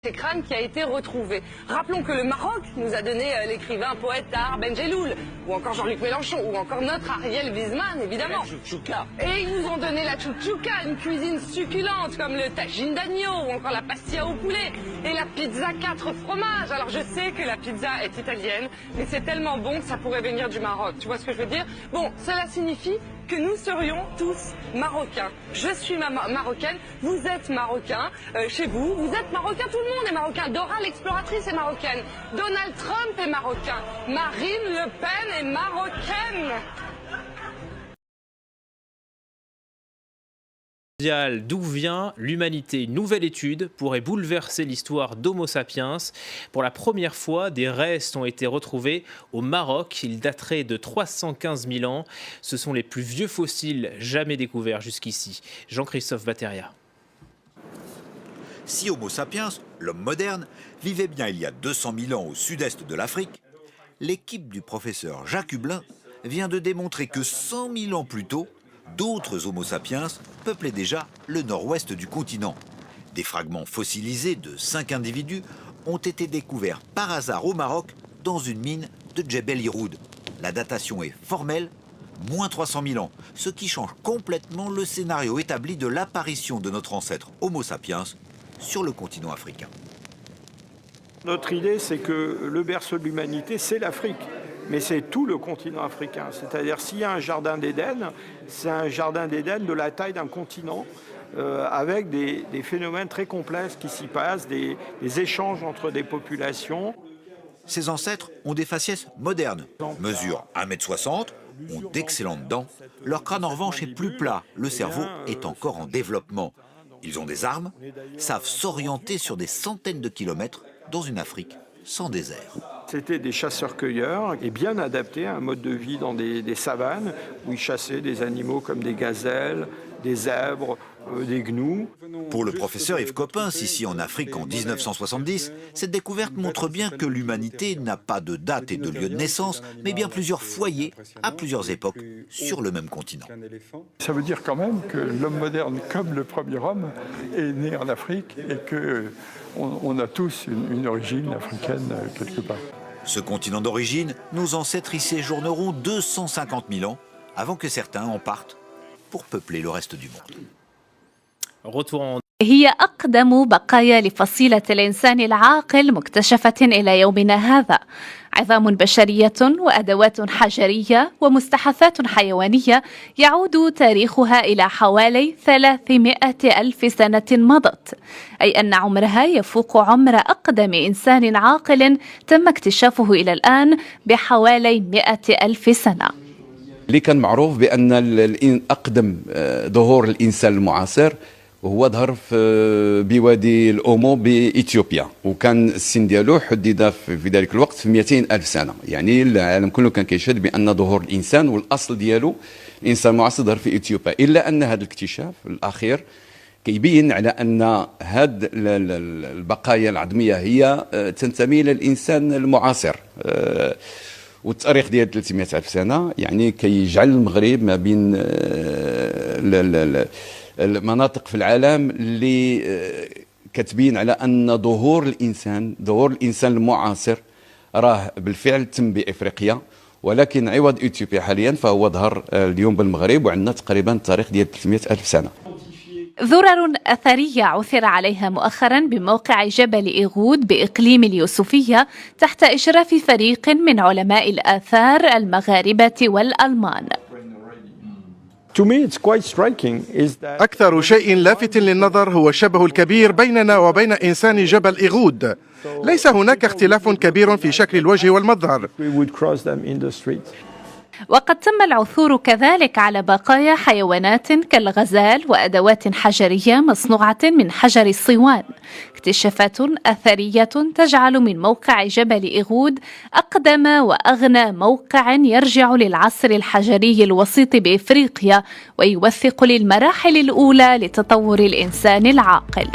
Ces crânes qui a été retrouvé. Rappelons que le Maroc nous a donné l'écrivain poète Tahar Ben Jelloul, ou encore Jean-Luc Mélenchon, ou encore notre Ariel Wiesman, évidemment. Et ils nous ont donné la chouchouka, une cuisine succulente comme le tagine d'agneau, ou encore la pastilla au poulet, et la pizza 4 fromages. Alors je sais que la pizza est italienne, mais c'est tellement bon que ça pourrait venir du Maroc. Tu vois ce que je veux dire? Bon, cela signifie que nous serions tous marocains. Je suis marocaine, vous êtes marocain, chez vous, vous êtes marocain, tout le monde est marocain. Dora l'exploratrice est marocaine, Donald Trump est marocain, Marine Le Pen est marocaine. D'où vient l'humanité? Une nouvelle étude pourrait bouleverser l'histoire d'Homo sapiens. Pour la première fois, des restes ont été retrouvés au Maroc. Ils dateraient de 315 000 ans. Ce sont les plus vieux fossiles jamais découverts jusqu'ici. Jean-Christophe Bateria. Si Homo sapiens, l'homme moderne, vivait bien il y a 200 000 ans au sud-est de l'Afrique, l'équipe du professeur Jacques Hublin vient de démontrer que 100 000 ans plus tôt, d'autres Homo sapiens peuplaient déjà le nord-ouest du continent. Des fragments fossilisés de 5 individus ont été découverts par hasard au Maroc dans une mine de Djebel Iroud. La datation est formelle, moins 300 000 ans, ce qui change complètement le scénario établi de l'apparition de notre ancêtre Homo sapiens sur le continent africain. Notre idée, c'est que le berceau de l'humanité, c'est l'Afrique. Mais c'est tout le continent africain. C'est-à-dire, s'il y a un jardin d'Éden, c'est un jardin d'Éden de la taille d'un continent, avec des phénomènes très complexes qui s'y passent, des échanges entre des populations. Ces ancêtres ont des faciès modernes, mesurent 1,60 m, ont d'excellentes dents. Leur crâne en revanche est plus plat, le cerveau est encore en développement. Ils ont des armes, savent s'orienter sur des centaines de kilomètres dans une Afrique sans désert. C'était des chasseurs-cueilleurs et bien adaptés à un mode de vie dans des savanes où ils chassaient des animaux comme des gazelles, des zèbres, des gnous. Pour le professeur Yves Coppens, ici en Afrique en 1970, cette découverte montre bien que l'humanité n'a pas de date et de lieu de naissance, mais bien plusieurs foyers à plusieurs époques sur le même continent. Ça veut dire quand même que l'homme moderne, comme le premier homme, est né en Afrique et qu'on a tous une origine africaine quelque part. Ce continent d'origine, nos ancêtres y séjourneront 250 000 ans avant que certains en partent pour peupler le reste du monde. Retour en هي أقدم بقايا لفصيلة الإنسان العاقل مكتشفة إلى يومنا هذا. عظام بشرية وأدوات حجرية ومستحثات حيوانية يعود تاريخها إلى حوالي 300 ألف سنة مضت، أي أن عمرها يفوق عمر أقدم إنسان عاقل تم اكتشافه إلى الآن بحوالي 100 ألف سنة. اللي كان معروف بأن أقدم ظهور الإنسان المعاصر وهو ظهر بوادي الأومو بإثيوبيا، وكان السن ديالو حدد في ذلك الوقت في 200 ألف سنة. يعني العالم كله كان كيشهد بأن ظهور الإنسان والأصل ديالو الإنسان المعاصر ظهر في إثيوبيا، إلا أن هذا الاكتشاف الأخير كيبين على أن هذه البقايا العظمية هي تنتمي إلى الإنسان المعاصر. والتاريخ ديال 300 ألف سنة يعني كيجعل المغرب ما بين المناطق في العالم اللي كتبين على أن ظهور الإنسان المعاصر راه بالفعل تم بإفريقيا، ولكن عوض إثيوبيا حاليا فهو ظهر اليوم بالمغرب، وعندنا تقريبا التاريخ ديال 300 ألف سنة. ذرر أثرية عثر عليها مؤخرا بموقع جبل إيغود بإقليم اليوسفية تحت إشراف فريق من علماء الآثار المغاربة والألمان. أكثر شيء لافت للنظر هو الشبه الكبير بيننا وبين إنسان جبل إيغود. ليس هناك اختلاف كبير في شكل الوجه والمظهر. وقد تم العثور كذلك على بقايا حيوانات كالغزال وأدوات حجرية مصنوعة من حجر الصوان. اكتشافات أثرية تجعل من موقع جبل إيغود أقدم وأغنى موقع يرجع للعصر الحجري الوسيط بإفريقيا، ويوثق للمراحل الأولى لتطور الإنسان العاقل.